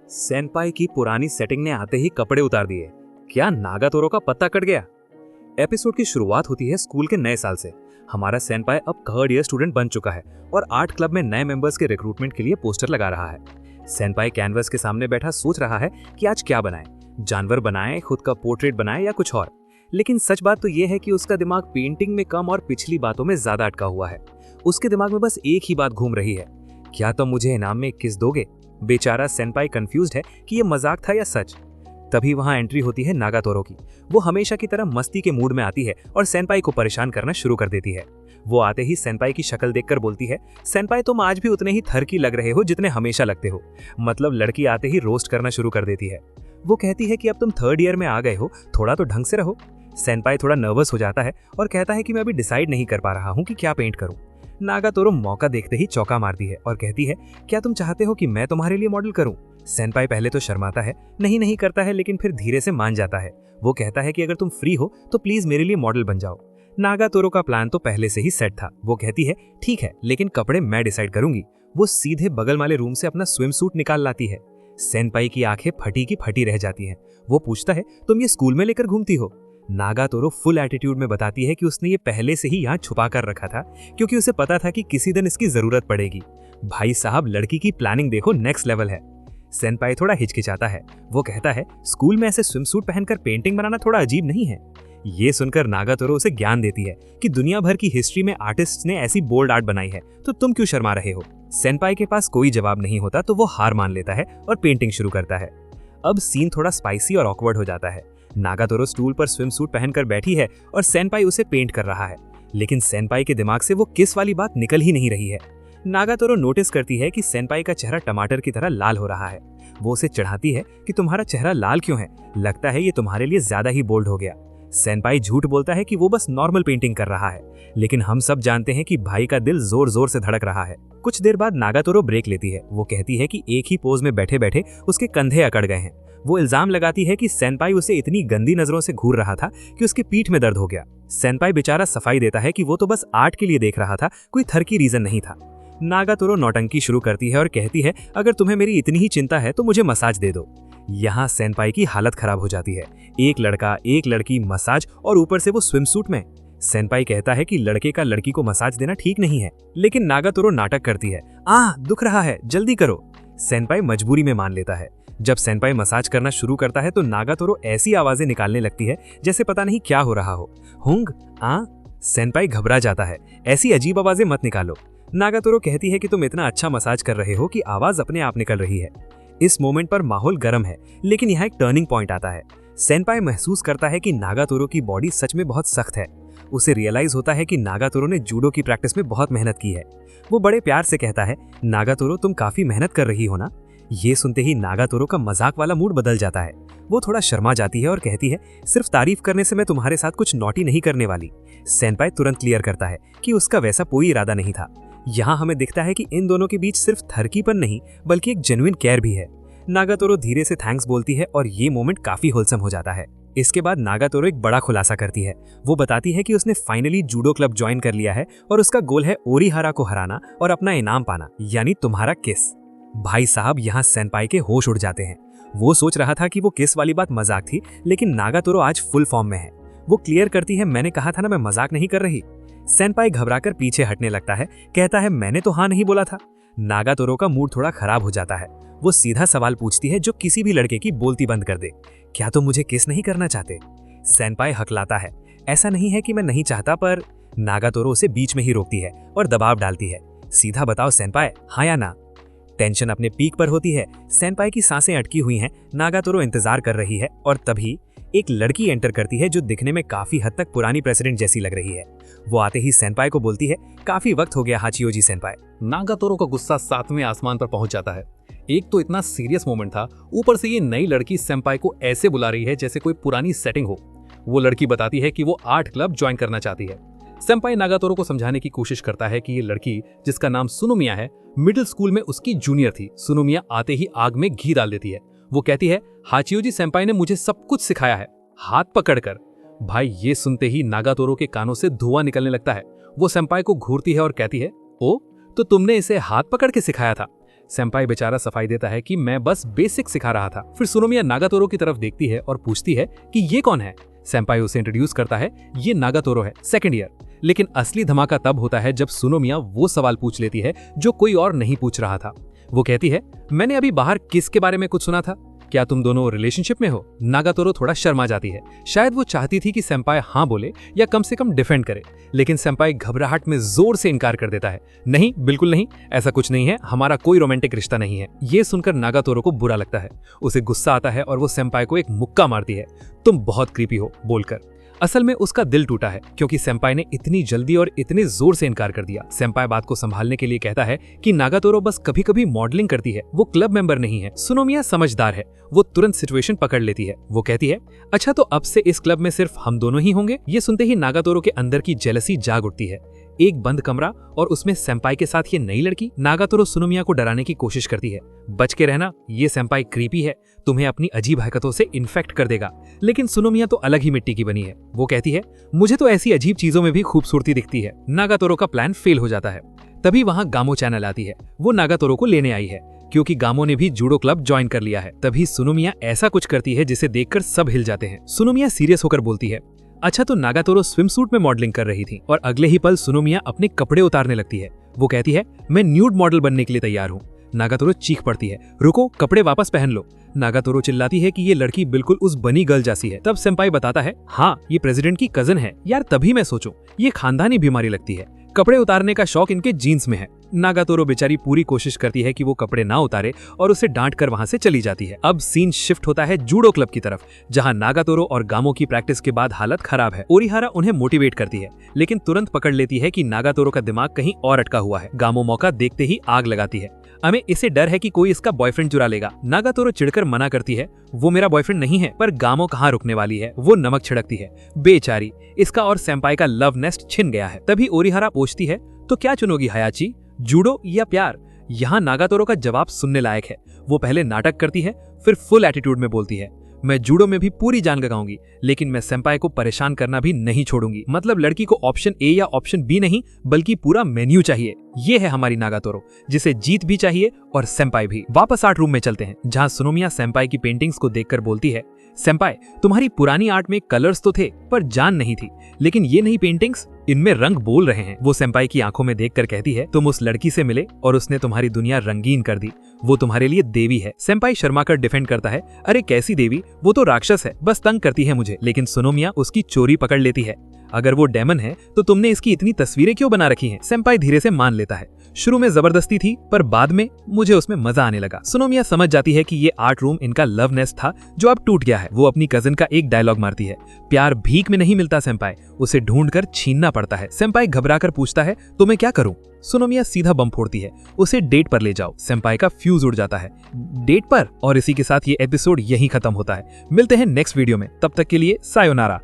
सेनपाई की पुरानी सेटिंग ने आते ही कपड़े उतार दिए। क्या नागातोरो का पत्ता कट गया? एपिसोड की शुरुआत होती है स्कूल के नए साल से। हमारा सेनपाई अब 3rd ईयर स्टूडेंट बन चुका है और आर्ट क्लब में नए मेंबर्स के रिक्रूटमेंट के लिए पोस्टर लगा रहा है। सेनपाई कैनवस के सामने बैठा सोच रहा है कि आज क्या बनाए, जानवर बनाए, खुद का पोर्ट्रेट बनाए या कुछ और। लेकिन सच बात तो यह है कि उसका दिमाग पेंटिंग में कम और पिछली बातों में ज्यादा अटका हुआ है। उसके दिमाग में बस एक ही बात घूम रही है, क्या तुम मुझे इनाम में 21 दोगे? बेचारा सेनपाई कंफ्यूज्ड है कि ये मजाक था या सच। तभी वहां एंट्री होती है नागातोरो की। वो हमेशा की तरह मस्ती के मूड में आती है और सेनपाई को परेशान करना शुरू कर देती है। वो आते ही सेनपाई की शक्ल देखकर बोलती है, सेनपाई तुम आज भी उतने ही थरकी लग रहे हो जितने हमेशा लगते हो। मतलब लड़की आते ही रोस्ट करना शुरू कर देती है। वो कहती है कि अब तुम 3rd ईयर में आ गए हो, थोड़ा तो ढंग से रहो। सेनपाई थोड़ा नर्वस हो जाता है और कहता है कि मैं अभी डिसाइड नहीं कर पा रहा हूँ कि क्या पेंट करूँ। नागातोरो मौका देखते ही चौंका मारती है और कहती है, क्या तुम चाहते हो कि मैं तुम्हारे लिए मॉडल करूं? सेनपाई पहले तो शर्माता है, नहीं करता है, लेकिन फिर धीरे से मान जाता है। वो कहता है कि अगर तुम फ्री हो तो प्लीज मेरे लिए मॉडल बन जाओ। नागातोरो का प्लान तो पहले से ही सेट था। वो कहती है, ठीक है, लेकिन कपड़े मैं डिसाइड करूंगी। वो सीधे बगल वाले रूम से अपना स्विम सूट निकाल लाती है। सेनपाई की आंखें फटी की फटी रह जाती हैं। वो पूछता है, तुम ये स्कूल में लेकर घूमती हो? नागातोरो फुल एटीट्यूड में बताती है कि उसने ये पहले से ही यहाँ छुपा कर रखा था, क्योंकि उसे पता था कि किसी दिन इसकी जरूरत पड़ेगी। भाई साहब, लड़की की प्लानिंग देखो, नेक्स्ट लेवल है। सेनपाई थोड़ा हिचकिचाता है। वो कहता है, स्कूल में ऐसे स्विमसूट पहनकर पेंटिंग बनाना थोड़ा अजीब नहीं है? ये सुनकर नागातोरो उसे ज्ञान देती है कि दुनिया भर की हिस्ट्री में आर्टिस्ट ने ऐसी बोल्ड आर्ट बनाई है, तो तुम क्यों शर्मा रहे हो? सेनपाई के पास कोई जवाब नहीं होता तो वो हार मान लेता है और पेंटिंग शुरू करता है। अब सीन थोड़ा स्पाइसी और ऑकवर्ड हो जाता है। नागातोरो स्टूल पर स्विम सूट पहनकर बैठी है और सेनपाई उसे पेंट कर रहा है, लेकिन सेनपाई के दिमाग से वो किस वाली बात निकल ही नहीं रही है। नागातोरो नोटिस करती है कि सेनपाई का चेहरा टमाटर की तरह लाल हो रहा है। वो उसे चिढ़ाती है कि तुम्हारा चेहरा लाल क्यों है, लगता है ये तुम्हारे लिए ज्यादा ही बोल्ड हो गया। सेनपाई झूठ बोलता है कि वो बस नॉर्मल पेंटिंग कर रहा है, लेकिन हम सब जानते हैं कि भाई का दिल जोर जोर से धड़क रहा है। कुछ देर बाद नागातोरो ब्रेक लेती है। वो कहती है कि एक ही पोज में बैठे बैठे उसके कंधे अकड़ गए हैं। वो इल्जाम लगाती है कि सेनपाई उसे इतनी गंदी नजरों से घूर रहा था कि उसकी पीठ में दर्द हो गया। सेनपाई बेचारा सफाई देता है कि वो तो बस आर्ट के लिए देख रहा था, कोई थरकी रीजन नहीं था। नागातोरो नौटंकी शुरू करती है और कहती है, अगर तुम्हें मेरी इतनी ही चिंता है तो मुझे मसाज दे दो। यहाँ सेनपाई की हालत खराब हो जाती है। एक लड़का, एक लड़की, मसाज और ऊपर से वो स्विमसूट में। सेनपाई कहता है कि लड़के का लड़की को मसाज देना ठीक नहीं है, लेकिन नागातोरो नाटक करती है, दुख रहा है, जल्दी करो। सेनपाई मजबूरी में मान लेता है। जब सेनपाई मसाज करना शुरू करता है तो नागातोरो ऐसी आवाजें निकालने लगती है जैसे पता नहीं क्या हो रहा हो। हुंग, सेनपाई घबरा जाता है, ऐसी अजीब आवाजें मत निकालो। नागातोरो कहती है कि तुम इतना अच्छा मसाज कर रहे हो कि आवाज अपने आप निकल रही है। इस मोमेंट पर माहौल गर्म है, लेकिन यहाँ एक टर्निंग पॉइंट आता है। सेनपाई महसूस करता है कि नागातोरो की बॉडी सच में बहुत सख्त है। उसे रियलाइज होता है कि नागातोरो ने जूडो की प्रैक्टिस में बहुत मेहनत की है। वो बड़े प्यार से कहता है, नागातोरो तुम काफी मेहनत कर रही हो ना? ये सुनते ही नागातोरो का मजाक वाला मूड बदल जाता है। वो थोड़ा शर्मा जाती है और कहती है, सिर्फ तारीफ करने से मैं तुम्हारे साथ कुछ नॉटी नहीं करने वाली। सेनपाई तुरंत क्लियर करता है कि उसका वैसा कोई इरादा नहीं था। यहाँ हमें दिखता है कि इन दोनों के बीच सिर्फ थरकीपन नहीं बल्कि एक जेन्युइन केयर भी है। नागातोरो धीरे से थैंक्स बोलती है और ये मोमेंट काफी होलसम हो जाता है। इसके बाद नागातोरो एक बड़ा खुलासा करती है। वो बताती है कि उसने फाइनली जूडो क्लब ज्वाइन कर लिया है और उसका गोल है ओरिहारा को हराना और अपना इनाम पाना, यानी तुम्हारा किस। भाई साहब, यहाँ सेनपाई के होश उड़ जाते हैं। वो सोच रहा था कि वो किस वाली बात मजाक थी, लेकिन नागातोरो आज फुल फॉर्म में है। वो क्लियर करती है, मैंने कहा था ना, मैं मजाक नहीं कर रही। सेनपाई घबराकर पीछे हटने लगता है, कहता है, मैंने तो हाँ नहीं बोला था। नागातोरो का मूड थोड़ा खराब हो जाता है। वो सीधा सवाल पूछती है जो किसी भी लड़के की बोलती बंद कर दे, क्या तुम मुझे किस नहीं करना चाहते? सेनपाई हकलाता है, ऐसा नहीं है कि मैं नहीं चाहता, पर नागातोरो उसे बीच में ही रोकती है और दबाव डालती है, सीधा बताओ सेनपाई, हाँ या ना? टेंशन अपने पीक पर होती है। सेनपाई की सांसें अटकी हुई हैं। नागातोरो इंतजार कर रही है और तभी एक लड़की एंटर करती है जो दिखने में काफी हद तक पुरानी प्रेसिडेंट जैसी लग रही है। वो आते ही सेनपाई को बोलती है, काफी वक्त हो गया हाचियोजी सेनपाई। नागातोरो का गुस्सा 7वें आसमान पर पहुंच जाता है। एक तो इतना सीरियस मोमेंट था, ऊपर से ये नई लड़की सेनपाई को ऐसे बुला रही है जैसे कोई पुरानी सेटिंग हो। वो लड़की बताती है कि वो आर्ट क्लब ज्वाइन करना चाहती है। सेनपाई नागातोरो को समझाने की कोशिश करता है कि ये लड़की, जिसका नाम सुनुमिया है, मिडिल स्कूल में उसकी जूनियर थी। सुनुमिया आते ही आग में घी डाल देती है। वो कहती है, हाचियोजी सेनपाई ने मुझे सब कुछ सिखाया है, हाथ पकड़कर। भाई, ये सुनते ही नागातोरो के कानों से धुआं निकलने लगता है। वो सेनपाई को घूरती है और कहती है, ओ, तो तुमने इसे हाथ पकड़ के सिखाया था? सेंपाई बेचारा सफाई देता है कि मैं बस बेसिक सिखा रहा था। फिर सुनोमिया नागातोरो की तरफ देखती है और पूछती है कि ये कौन है। सेंपाई उसे इंट्रोड्यूस करता है, ये नागातोरो है, सेकंड ईयर। लेकिन असली धमाका तब होता है जब सुनोमिया वो सवाल पूछ लेती है जो कोई और नहीं पूछ रहा था। वो कहती है, मैंने अभी बाहर किसके बारे में कुछ सुना था, क्या तुम दोनों रिलेशनशिप में हो? नागातोरो थोड़ा शर्मा जाती है। शायद वो चाहती थी कि सेंपाई हाँ बोले या कम से कम डिफेंड करे, लेकिन सेंपाई घबराहट में जोर से इनकार कर देता है। नहीं, बिल्कुल नहीं, ऐसा कुछ नहीं है, हमारा कोई रोमांटिक रिश्ता नहीं है। ये सुनकर नागातोरो को बुरा लगता है। उसे गुस्सा आता है और वो सेंपाई को एक मुक्का मारती है, तुम बहुत क्रीपी हो बोलकर। असल में उसका दिल टूटा है क्योंकि सेंपाई ने इतनी जल्दी और इतने जोर से इनकार कर दिया। सेंपाई बात को संभालने के लिए कहता है कि नागातोरो बस कभी कभी मॉडलिंग करती है, वो क्लब मेंबर नहीं है। सुनोमिया समझदार है, वो तुरंत सिचुएशन पकड़ लेती है। वो कहती है, अच्छा तो अब से इस क्लब में सिर्फ हम दोनों ही होंगे? ये सुनते ही नागातोरो के अंदर की जेलसी जाग उठती है। एक बंद कमरा और उसमें सेंपाई के साथ ये नई लड़की। नागातोरो सुनोमिया को डराने की कोशिश करती है, बच के रहना, ये सेंपाई क्रीपी है, तुम्हें अपनी अजीब हरकतों से इन्फेक्ट कर देगा। लेकिन सुनोमिया तो अलग ही मिट्टी की बनी है। वो कहती है, मुझे तो ऐसी अजीब चीजों में भी खूबसूरती दिखती है। नागातोरो का प्लान फेल हो जाता है। तभी वहां गामो चैनल आती है। वो नागातोरो को लेने आई है क्योंकि गामो ने भी जूडो क्लब ज्वाइन कर लिया है। तभी सुनोमिया ऐसा कुछ करती है जिसे देखकर सब हिल जाते हैं। सुनोमिया सीरियस होकर बोलती है, अच्छा तो नागातोरो स्विमसूट में मॉडलिंग कर रही थी और अगले ही पल सुनोमिया अपने कपड़े उतारने लगती है। वो कहती है, मैं न्यूड मॉडल बनने के लिए तैयार हूँ। नागातोरो चीख पड़ती है, रुको, कपड़े वापस पहन लो। नागातोरो चिल्लाती है कि ये लड़की बिल्कुल उस बनी गर्ल जैसी है। तब सेंपाई बताता है, हाँ ये प्रेसिडेंट की कजन है। यार तभी मैं सोचूं, ये खानदानी बीमारी लगती है, कपड़े उतारने का शौक इनके जीन्स में है। नागातोरो बेचारी पूरी कोशिश करती है कि वो कपड़े ना उतारे और उसे डांट कर वहां से चली जाती है। अब सीन शिफ्ट होता है जूडो क्लब की तरफ, जहां नागातोरो और गामो की प्रैक्टिस के बाद हालत खराब है। ओरिहारा उन्हें मोटिवेट करती है, लेकिन तुरंत पकड़ लेती है कि नागातोरो का दिमाग कहीं और अटका हुआ है। गामो मौका देखते ही आग लगाती है, हमें इसे डर है कि कोई इसका बॉयफ्रेंड चुरा लेगा। नागातोरो चिढ़कर मना करती है, वो मेरा बॉयफ्रेंड नहीं है। पर गामो कहाँ रुकने वाली है, वो नमक छिड़कती है, बेचारी, इसका और सेंपाई का लव नेस्ट छिन गया है। तभी ओरिहारा पूछती है, तो क्या चुनोगी हायाची, जूडो या प्यार? यहाँ नागातोरो का जवाब सुनने लायक है। वो पहले नाटक करती है, फिर फुल एटीट्यूड में बोलती है, मैं जूडो में भी पूरी जान लगाऊंगी, लेकिन मैं सेंपाई को परेशान करना भी नहीं छोड़ूंगी। मतलब लड़की को ऑप्शन ए या ऑप्शन बी नहीं, बल्कि पूरा मेन्यू चाहिए। ये है हमारी नागातोरो, जिसे जीत भी चाहिए और सेंपाई भी। वापस आर्ट रूम में चलते हैं, जहां सुनोमिया सेंपाई की पेंटिंग्स को देखकर बोलती है, सेंपाई तुम्हारी पुरानी आर्ट में कलर्स तो थे पर जान नहीं थी, लेकिन ये नई पेंटिंग्स, इनमें रंग बोल रहे हैं। वो सेंपाई की आंखों में देखकर कहती है, तुम उस लड़की से मिले और उसने तुम्हारी दुनिया रंगीन कर दी, वो तुम्हारे लिए देवी है। सेंपाई शर्मा कर डिफेंड करता है, अरे कैसी देवी, वो तो राक्षस है, बस तंग करती है मुझे। लेकिन सुनोमिया उसकी चोरी पकड़ लेती है, अगर वो डेमन है तो तुमने इसकी इतनी तस्वीरें क्यों बना रखी हैं? सेंपाई धीरे से मान लेता है, शुरू में जबरदस्ती थी पर बाद में मुझे उसमें मजा आने लगा। सुनोमिया समझ जाती है कि ये आर्ट रूम इनका लव नेस्ट था जो अब टूट गया है। वो अपनी कजिन का एक डायलॉग मारती है, प्यार भीख में नहीं मिलता सेंपाई, उसे ढूंढकर छीनना पड़ता है। सेंपाई घबराकर पूछता है, तो मैं क्या करूं? सुनोमिया सीधा बम फोड़ती है, उसे डेट पर ले जाओ। सेंपाई का फ्यूज उड़ जाता है, डेट पर? और इसी के साथ ये एपिसोड यहीं खत्म होता है। मिलते हैं नेक्स्ट वीडियो में, तब तक के लिए सायोनारा।